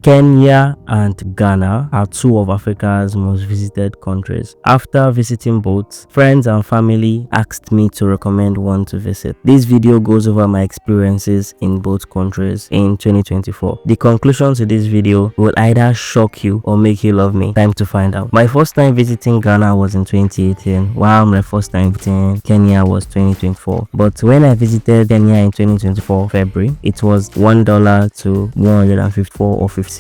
Kenya and Ghana are two of Africa's most visited countries. After visiting both, friends and family asked me to recommend one to visit. This video goes over my experiences in both countries in 2024. The conclusion to this video will either shock you or make you love me. Time to find out. My first time visiting Ghana was in 2018, while my first time visiting Kenya was 2024. But when I visited Kenya in 2024 February, it was $1 to 154 or 56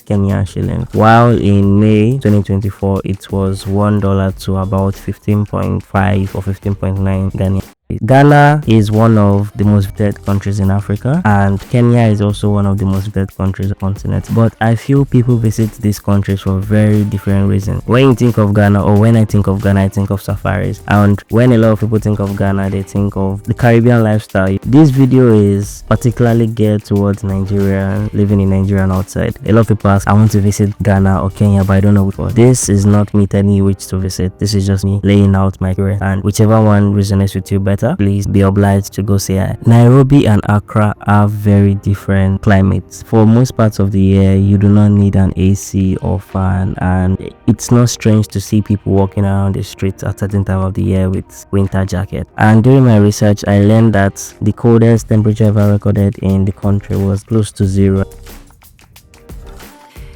Kenyan shillings, while in May 2024 it was $1 to about 15.5 or 15.9 Ghanaian. Ghana is one of the most visited countries in Africa, and Kenya is also one of the most visited countries on the continent. But I feel people visit these countries for very different reasons. When you think of Ghana, or when I think of Ghana, I think of safaris. And when a lot of people think of Ghana, they think of the Caribbean lifestyle. This video is particularly geared towards Nigerian, living in Nigeria and outside. A lot of people ask, I want to visit Ghana or Kenya, but I don't know which one. This is not me telling you which to visit. This is just me laying out my career, and whichever one resonates with you better, please be obliged to go say hi. Nairobi and Accra have very different climates. For most parts of the year, you do not need an AC or fan, and it's not strange to see people walking around the streets at a certain time of the year with winter jacket. And during my research, I learned that the coldest temperature ever recorded in the country was close to 0,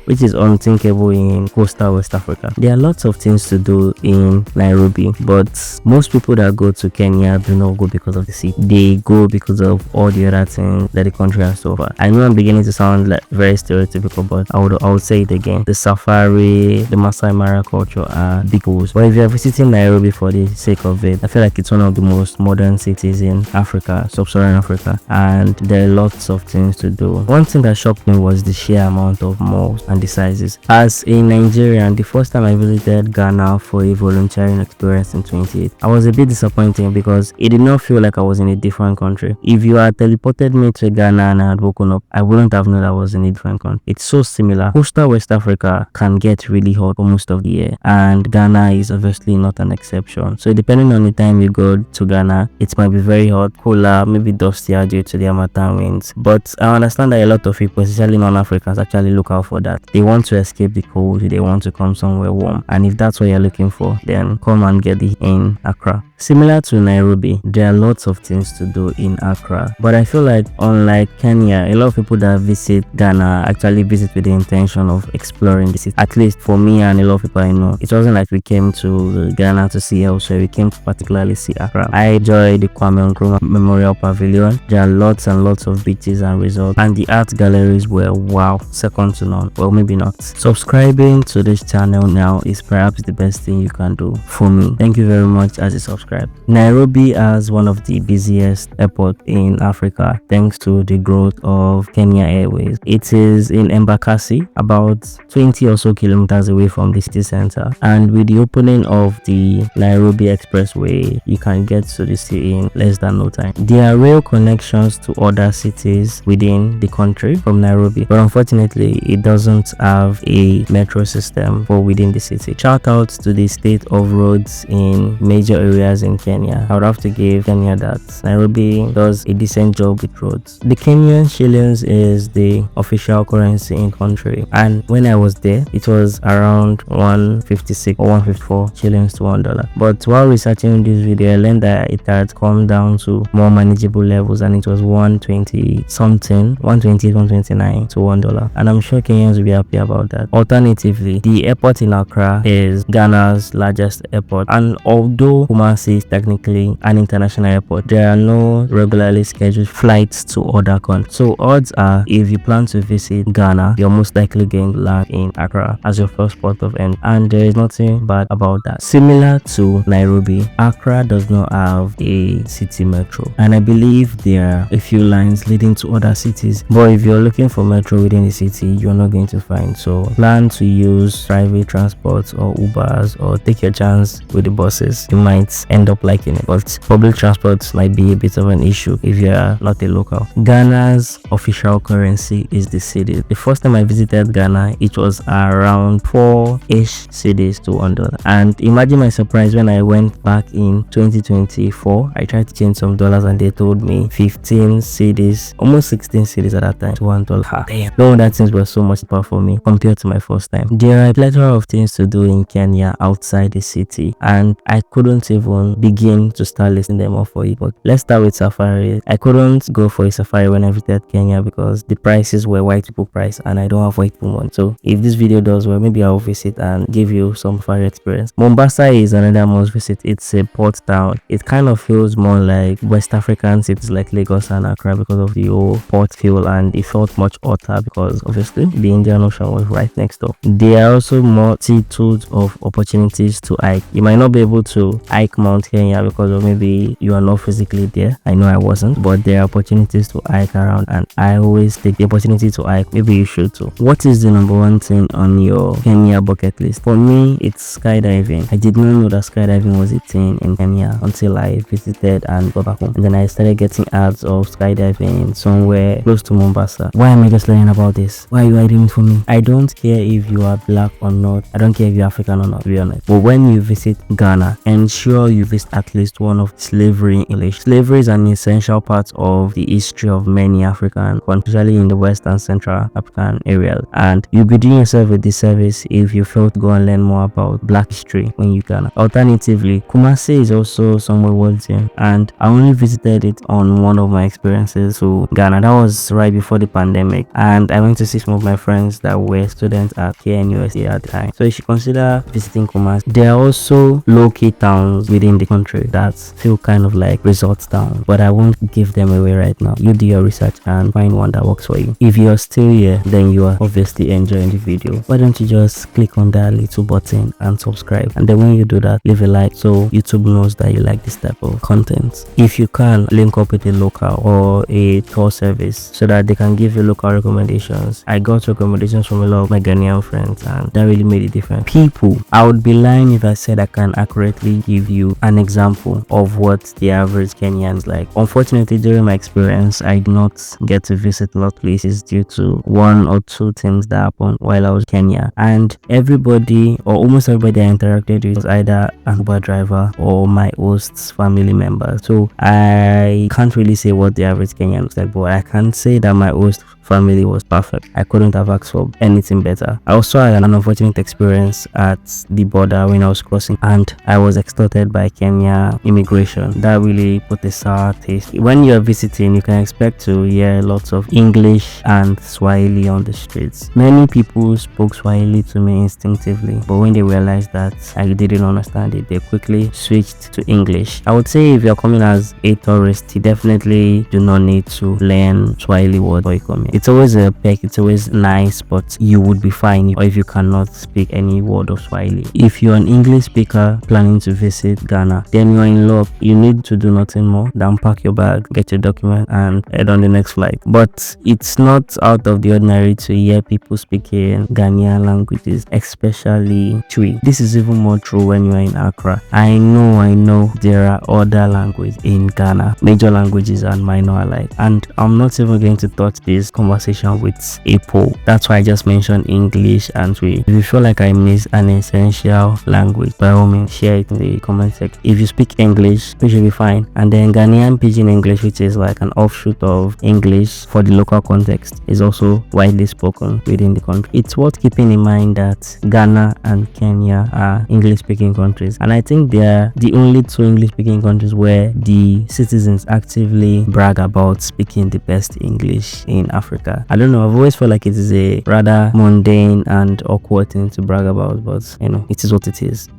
which is unthinkable in coastal West Africa. There are lots of things to do in Nairobi, but most people that go to Kenya do not go because of the city. They go because of all the other things that the country has to offer. I know I'm beginning to sound like very stereotypical, but I would say it again. The safari, the Masai Mara culture are big goals. But if you're visiting Nairobi for the sake of it, I feel like it's one of the most modern cities in Africa, sub-Saharan Africa, and there are lots of things to do. One thing that shocked me was the sheer amount of malls and the sizes. As a Nigerian, the first time I visited Ghana for a volunteering experience in 2018, I was a bit disappointed because it did not feel like I was in a different country. If you had teleported me to Ghana and I had woken up, I wouldn't have known I was in a different country. It's so similar. Coastal West Africa can get really hot for most of the year, and Ghana is obviously not an exception. So depending on the time you go to Ghana, it might be very hot, cooler, maybe dustier due to the Harmattan winds. But I understand that a lot of people, especially non-Africans, actually look out for that. They want to escape the cold, they want to come somewhere warm, and if that's what you're looking for, then come and get it in Accra. Similar to Nairobi, there are lots of things to do in Accra, but I feel like unlike Kenya, a lot of people that visit Ghana actually visit with the intention of exploring the city. At least for me and a lot of people I know, it wasn't like we came to Ghana to see elsewhere, we came to particularly see Accra. I enjoyed the Kwame Nkrumah Memorial Pavilion. There are lots and lots of beaches and resorts, and the art galleries were wow, second to none. Well, maybe not. Subscribing to this channel now is perhaps the best thing you can do for me. Thank you very much as you subscribe. Nairobi has one of the busiest airports in Africa thanks to the growth of Kenya Airways. It is in Embakasi, about 20 or so kilometers away from the city center, and with the opening of the Nairobi Expressway, you can get to the city in less than no time. There are rail connections to other cities within the country from Nairobi, but unfortunately it doesn't have a metro system for within the city. Shout out to the state of roads in major areas in Kenya. I would have to give Kenya that. Nairobi does a decent job with roads. The Kenyan shillings is the official currency in country, and when I was there, it was around 156 or 154 shillings to $1. But while researching this video, I learned that it had come down to more manageable levels, and it was 120 something, 128, 129 to $1, and I'm sure Kenyans will be happy about that. Alternatively, the airport in Accra is Ghana's largest airport, and although Kumasi is technically an international airport, there are no regularly scheduled flights to other countries. So odds are, if you plan to visit Ghana, you're most likely going to land in Accra as your first port of entry, and there is nothing bad about that. Similar to Nairobi, Accra does not have a city metro, and I believe there are a few lines leading to other cities, but if you're looking for metro within the city, you're not going to find. So plan to use private transport or Ubers, or take your chance with the buses. You might end up liking it, but public transport might be a bit of an issue if you are not a local. Ghana's official currency is the cedi. The first time I visited Ghana, it was around 4-ish cedis to $1, and imagine my surprise when I went back in 2024. I tried to change some dollars and they told me 15 cedis, almost 16 cedis at that time, to $1. Damn, no, that things were so much cheaper for me compared to my first time. There are a plethora of things to do in Kenya outside the city, and I couldn't even begin to start listing them off for you. But let's start with safari. I couldn't go for a safari when I visited Kenya because the prices were white people price and I don't have white people money. So if this video does well, maybe I'll visit and give you some safari experience. Mombasa is another must visit. It's a port town. It kind of feels more like West African cities like Lagos and Accra because of the old port feel, and it felt much hotter because obviously the Indian Ocean was right next door. There are also multitudes of opportunities to hike. You might not be able to hike Mount Kenya because of maybe you are not physically there. I know I wasn't, but there are opportunities to hike around, and I always take the opportunity to hike. Maybe you should too. What is the number one thing on your Kenya bucket list? For me, it's skydiving. I did not know that skydiving was a thing in Kenya until I visited and got back home, and then I started getting ads of skydiving somewhere close to Mombasa. Why am I just learning about this? Why are you hiding it from me? I don't care if you are black or not. I don't care if you're African or not, to be honest. But when you visit Ghana, ensure you visit at least one of slavery in English. Slavery is an essential part of the history of many African countries, especially in the West and Central African areas, and you'll be doing yourself a disservice if you fail to go and learn more about black history when you Ghana. Alternatively, Kumasi is also somewhere worth seeing, and I only visited it on one of my experiences to Ghana. That was right before the pandemic, and I went to see some of my friends that were students at KNUST at the time. So you should consider visiting Kumasi. There are also low-key towns within the country that feel kind of like resort towns, but I won't give them away right now. You do your research and find one that works for you. If you're still here, then you are obviously enjoying the video. Why don't you just click on that little button and subscribe, and then when you do that, leave a like so YouTube knows that you like this type of content. If you can, link up with a local or a tour service so that they can give you local recommendations. I got recommendations from a lot of my Ghanaian friends, and that really made a difference. People, I would be lying if I said I can accurately give you an example of what the average Kenyan is like. Unfortunately, during my experience, I did not get to visit a lot of places due to one or two things that happened while I was in Kenya, and everybody or almost everybody I interacted with was either an Uber driver or my host's family member. So I can't really say what the average Kenyan looks like, but I can say that my host family was perfect. I couldn't have asked for anything better. I also had an unfortunate experience at the border when I was crossing, and I was extorted by Kenya immigration. That really put a sour taste. When you're visiting, you can expect to hear lots of English and Swahili on the streets. Many people spoke Swahili to me instinctively, but when they realized that I didn't understand it, they quickly switched to English. I would say if you're coming as a tourist, you definitely do not need to learn Swahili words before you come in. It's always a perk, it's always nice, but you would be fine if you cannot speak any word of Swahili. If you're an English speaker planning to visit Ghana, then you're in luck. You need to do nothing more than pack your bag, get your document, and head on the next flight. But it's not out of the ordinary to hear people speaking Ghanaian languages, especially Twi. This is even more true when you're in Accra. I know there are other languages in Ghana, major languages and minor alike, and I'm not even going to touch this conversation with a poll. That's why I just mentioned English and Twi. If you feel like I missed an essential language, by all means share it in the comment section. If you speak English, you should be fine. And then Ghanaian Pidgin English, which is like an offshoot of English for the local context, is also widely spoken within the country. It's worth keeping in mind that Ghana and Kenya are English speaking countries, and I think they are the only two English speaking countries where the citizens actively brag about speaking the best English in Africa. I don't know, I've always felt like it is a rather mundane and awkward thing to brag about, but you know, it is what it is.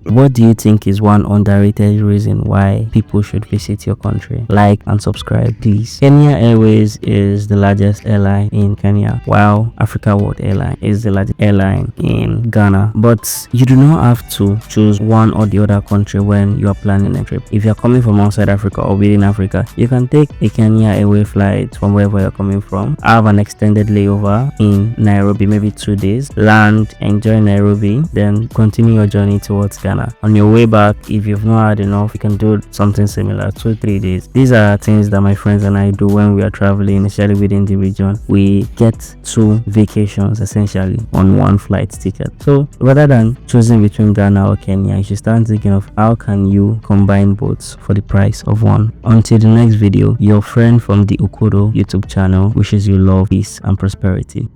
What do you think is one underrated reason why people should visit your country? Like and subscribe, please. Kenya Airways is the largest airline in Kenya, while Africa World Airline is the largest airline in Ghana. But you do not have to choose one or the other country when you are planning a trip. If you're coming from outside Africa or within Africa, you can take a Kenya Airways flight from wherever you're coming from, have an extended layover in Nairobi, maybe 2 days, land, enjoy Nairobi, then continue your journey towards to Ghana. On your way back, if you've not had enough, you can do something similar, 2-3 days. These are things that my friends and I do when we are traveling, especially within the region. We get 2 vacations essentially on 1 flight ticket. So rather than choosing between Ghana or Kenya, you should start thinking of how can you combine both for the price of one. Until the next video, your friend from the Ukodo YouTube channel wishes you love, peace and prosperity.